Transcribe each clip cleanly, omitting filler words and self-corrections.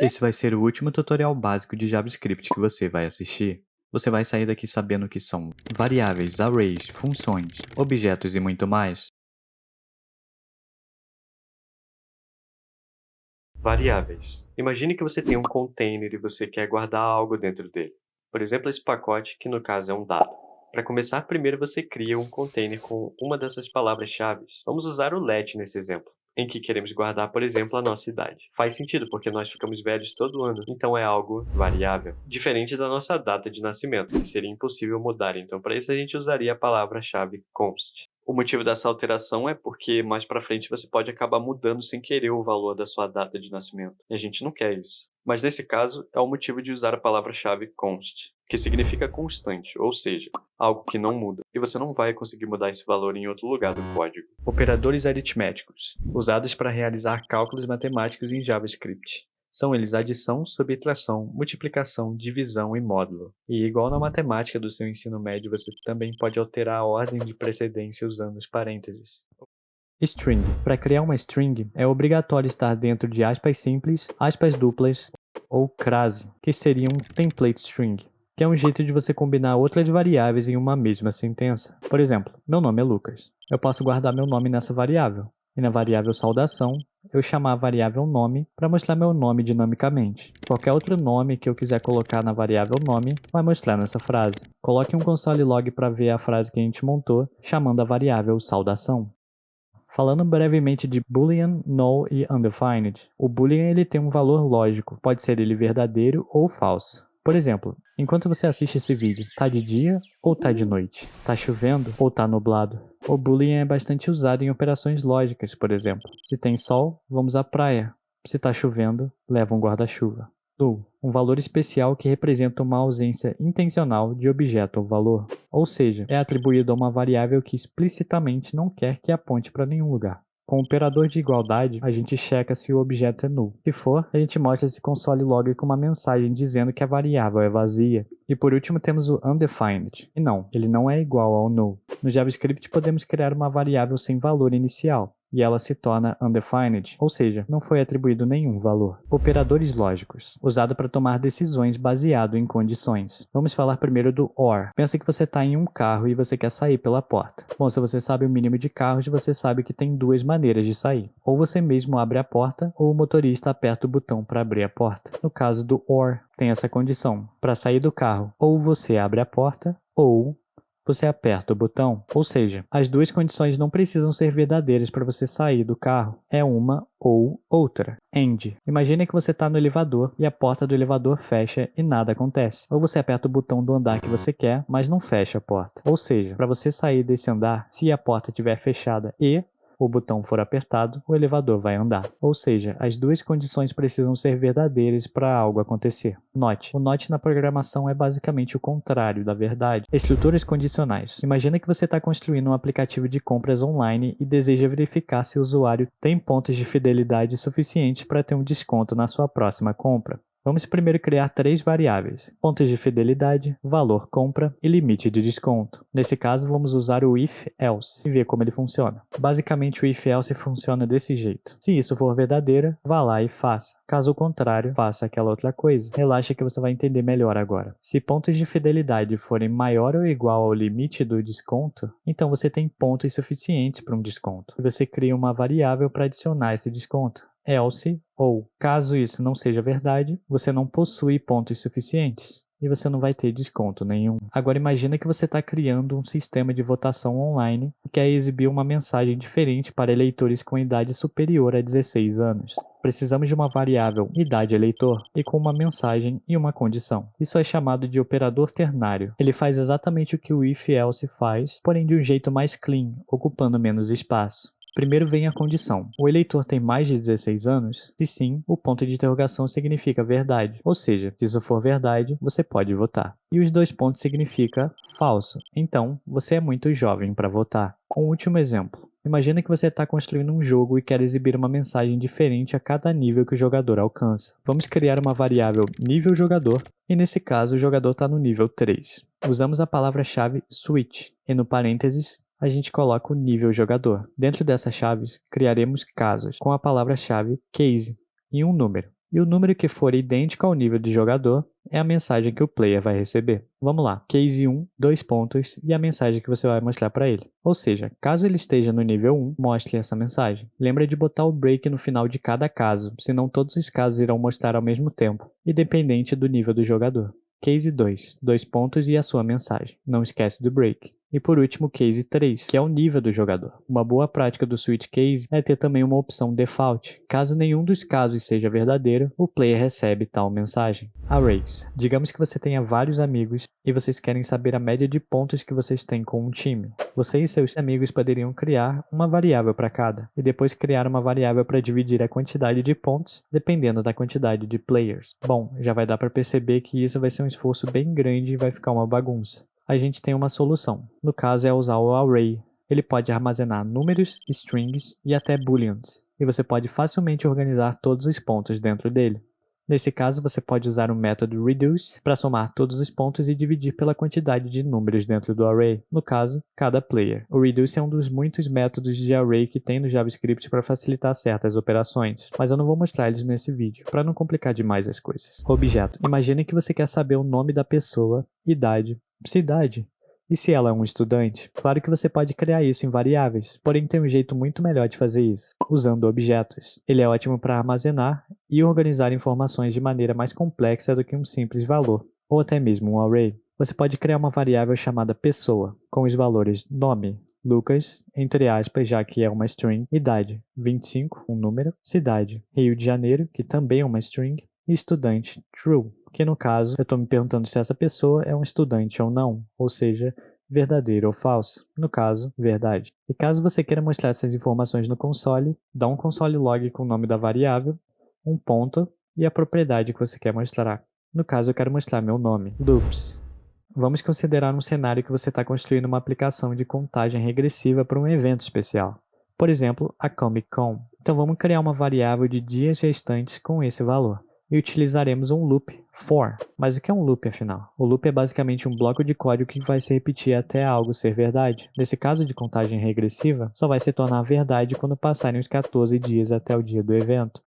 Esse vai ser o último tutorial básico de JavaScript que você vai assistir. Você vai sair daqui sabendo o que são variáveis, arrays, funções, objetos e muito mais. Variáveis. Imagine que você tem um container e você quer guardar algo dentro dele. Por exemplo, esse pacote, que no caso é um dado. Para começar, primeiro você cria um container com uma dessas palavras-chave. Vamos usar o let nesse exemplo, em que queremos guardar, por exemplo, a nossa idade. Faz sentido, porque nós ficamos velhos todo ano, então é algo variável. Diferente da nossa data de nascimento, que seria impossível mudar, então para isso a gente usaria a palavra-chave const. O motivo dessa alteração é porque mais para frente você pode acabar mudando sem querer o valor da sua data de nascimento. E a gente não quer isso. Mas nesse caso, é o motivo de usar a palavra-chave const, que significa constante, ou seja, algo que não muda. E você não vai conseguir mudar esse valor em outro lugar do código. Operadores aritméticos, usados para realizar cálculos matemáticos em JavaScript. São eles adição, subtração, multiplicação, divisão e módulo. E igual na matemática do seu ensino médio, você também pode alterar a ordem de precedência usando os parênteses. String. Para criar uma string, é obrigatório estar dentro de aspas simples, aspas duplas ou crase, que seria um template string, que é um jeito de você combinar outras variáveis em uma mesma sentença. Por exemplo, meu nome é Lucas. Eu posso guardar meu nome nessa variável. E na variável saudação, eu chamar a variável nome para mostrar meu nome dinamicamente. Qualquer outro nome que eu quiser colocar na variável nome vai mostrar nessa frase. Coloque um console log para ver a frase que a gente montou, chamando a variável saudação. Falando brevemente de Boolean, Null e Undefined, o Boolean ele tem um valor lógico, pode ser ele verdadeiro ou falso. Por exemplo, enquanto você assiste esse vídeo, tá de dia ou tá de noite? Tá chovendo ou tá nublado? O Boolean é bastante usado em operações lógicas, por exemplo. Se tem sol, vamos à praia. Se tá chovendo, leva um guarda-chuva. Null, um valor especial que representa uma ausência intencional de objeto ou valor, ou seja, é atribuído a uma variável que explicitamente não quer que aponte para nenhum lugar. Com o operador de igualdade, a gente checa se o objeto é null. Se for, a gente mostra esse console log com uma mensagem dizendo que a variável é vazia. E por último temos o undefined. E não, ele não é igual ao null. No JavaScript podemos criar uma variável sem valor inicial, e ela se torna undefined, ou seja, não foi atribuído nenhum valor. Operadores lógicos, usado para tomar decisões baseado em condições. Vamos falar primeiro do OR. Pensa que você está em um carro e você quer sair pela porta. Bom, se você sabe o mínimo de carros, você sabe que tem duas maneiras de sair. Ou você mesmo abre a porta, ou o motorista aperta o botão para abrir a porta. No caso do OR, tem essa condição. Para sair do carro, ou você abre a porta, ou você aperta o botão, ou seja, as duas condições não precisam ser verdadeiras para você sair do carro, é uma ou outra. AND. Imagine que você está no elevador e a porta do elevador fecha e nada acontece. Ou você aperta o botão do andar que você quer, mas não fecha a porta. Ou seja, para você sair desse andar, se a porta estiver fechada e o botão for apertado, o elevador vai andar. Ou seja, as duas condições precisam ser verdadeiras para algo acontecer. Note. O note na programação é basicamente o contrário da verdade. Estruturas condicionais. Imagina que você está construindo um aplicativo de compras online e deseja verificar se o usuário tem pontos de fidelidade suficientes para ter um desconto na sua próxima compra. Vamos primeiro criar três variáveis: pontos de fidelidade, valor compra e limite de desconto. Nesse caso, vamos usar o if-else e ver como ele funciona. Basicamente, o if-else funciona desse jeito. Se isso for verdadeiro, vá lá e faça. Caso contrário, faça aquela outra coisa. Relaxa que você vai entender melhor agora. Se pontos de fidelidade forem maior ou igual ao limite do desconto, então você tem pontos suficientes para um desconto. E você cria uma variável para adicionar esse desconto. Else, ou caso isso não seja verdade, você não possui pontos suficientes e você não vai ter desconto nenhum. Agora imagina que você está criando um sistema de votação online e quer exibir uma mensagem diferente para eleitores com idade superior a 16 anos. Precisamos de uma variável idade eleitor e com uma mensagem e uma condição. Isso é chamado de operador ternário. Ele faz exatamente o que o if-else faz, porém de um jeito mais clean, ocupando menos espaço. Primeiro vem a condição. O eleitor tem mais de 16 anos? Se sim, o ponto de interrogação significa verdade. Ou seja, se isso for verdade, você pode votar. E os dois pontos significa falso. Então, você é muito jovem para votar. Um último exemplo. Imagina que você está construindo um jogo e quer exibir uma mensagem diferente a cada nível que o jogador alcança. Vamos criar uma variável nível jogador, e nesse caso o jogador está no nível 3. Usamos a palavra-chave switch, e no parênteses, a gente coloca o nível jogador. Dentro dessas chaves, criaremos casos com a palavra-chave case e um número. E o número que for idêntico ao nível de jogador é a mensagem que o player vai receber. Vamos lá, case 1, 2 pontos e a mensagem que você vai mostrar para ele. Ou seja, caso ele esteja no nível 1, mostre essa mensagem. Lembra de botar o break no final de cada caso, senão todos os casos irão mostrar ao mesmo tempo, independente do nível do jogador. Case 2, 2 pontos e a sua mensagem. Não esquece do break. E por último, Case 3, que é o nível do jogador. Uma boa prática do Switch Case é ter também uma opção Default. Caso nenhum dos casos seja verdadeiro, o player recebe tal mensagem. Arrays. Digamos que você tenha vários amigos e vocês querem saber a média de pontos que vocês têm com um time. Você e seus amigos poderiam criar uma variável para cada, e depois criar uma variável para dividir a quantidade de pontos, dependendo da quantidade de players. Bom, já vai dar para perceber que isso vai ser um esforço bem grande e vai ficar uma bagunça. A gente tem uma solução. No caso é usar o array. Ele pode armazenar números, strings e até booleans, e você pode facilmente organizar todos os pontos dentro dele. Nesse caso, você pode usar o método reduce para somar todos os pontos e dividir pela quantidade de números dentro do array, no caso, cada player. O reduce é um dos muitos métodos de array que tem no JavaScript para facilitar certas operações, mas eu não vou mostrar eles nesse vídeo, para não complicar demais as coisas. Objeto. Imagine que você quer saber o nome da pessoa, idade, cidade. E se ela é um estudante? Claro que você pode criar isso em variáveis, porém tem um jeito muito melhor de fazer isso, usando objetos. Ele é ótimo para armazenar e organizar informações de maneira mais complexa do que um simples valor, ou até mesmo um array. Você pode criar uma variável chamada pessoa, com os valores nome, Lucas, entre aspas, já que é uma string, idade, 25, um número, cidade, Rio de Janeiro, que também é uma string, e estudante, true, que no caso eu estou me perguntando se essa pessoa é um estudante ou não, ou seja, verdadeiro ou falso, no caso, verdade. E caso você queira mostrar essas informações no console, dá um console log com o nome da variável, um ponto e a propriedade que você quer mostrar. No caso eu quero mostrar meu nome, loops. Vamos considerar um cenário que você está construindo uma aplicação de contagem regressiva para um evento especial. Por exemplo, a Comic Con. Então vamos criar uma variável de dias restantes com esse valor. E utilizaremos um loop for. Mas o que é um loop, afinal? O loop é basicamente um bloco de código que vai se repetir até algo ser verdade. Nesse caso de contagem regressiva, só vai se tornar verdade quando passarem os 14 dias até o dia do evento.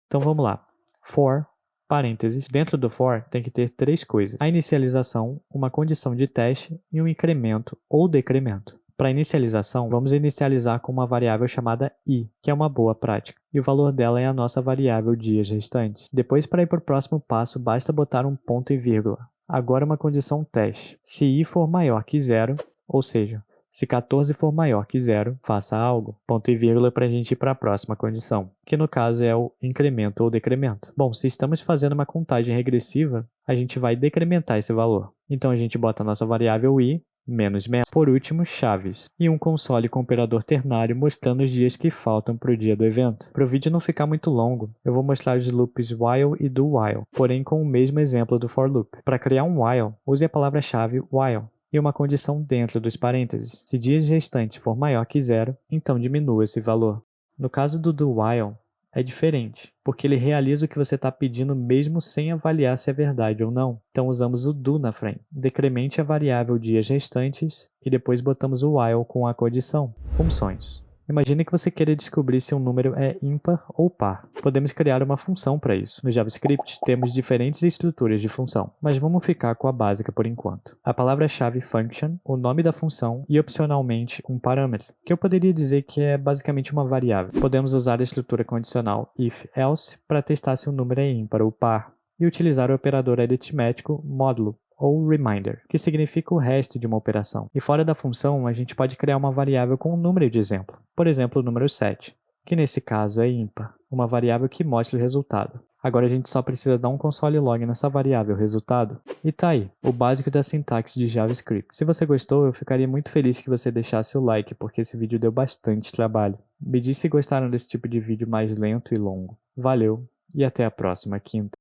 Então vamos lá. For, parênteses. Dentro do for tem que ter três coisas. A inicialização, uma condição de teste e um incremento ou decremento. Para inicialização, vamos inicializar com uma variável chamada i, que é uma boa prática, e o valor dela é a nossa variável dias restantes. Depois, para ir para o próximo passo, basta botar um ponto e vírgula. Agora uma condição teste. Se i for maior que zero, ou seja, se 14 for maior que zero, faça algo. Ponto e vírgula para a gente ir para a próxima condição, que no caso é o incremento ou decremento. Bom, se estamos fazendo uma contagem regressiva, a gente vai decrementar esse valor. Então a gente bota a nossa variável i, menos. Por último, chaves. E um console com operador ternário mostrando os dias que faltam para o dia do evento. Para o vídeo não ficar muito longo, eu vou mostrar os loops while e do while, porém com o mesmo exemplo do for loop. Para criar um while, use a palavra-chave while e uma condição dentro dos parênteses. Se dias restantes for maior que zero, então diminua esse valor. No caso do while, é diferente, porque ele realiza o que você está pedindo mesmo sem avaliar se é verdade ou não. Então usamos o do na frente. Decremente a variável dias restantes e depois botamos o while com a condição. Funções. Imagine que você queira descobrir se um número é ímpar ou par. Podemos criar uma função para isso. No JavaScript temos diferentes estruturas de função, mas vamos ficar com a básica por enquanto. A palavra-chave function, o nome da função e opcionalmente um parâmetro, que eu poderia dizer que é basicamente uma variável. Podemos usar a estrutura condicional if-else para testar se o número é ímpar ou par e utilizar o operador aritmético módulo ou reminder, que significa o resto de uma operação. E fora da função, a gente pode criar uma variável com um número de exemplo. Por exemplo, o número 7, que nesse caso é ímpar, uma variável que mostra o resultado. Agora a gente só precisa dar um console log nessa variável resultado. E tá aí, o básico da sintaxe de JavaScript. Se você gostou, eu ficaria muito feliz que você deixasse o like, porque esse vídeo deu bastante trabalho. Me diz se gostaram desse tipo de vídeo mais lento e longo. Valeu, e até a próxima quinta.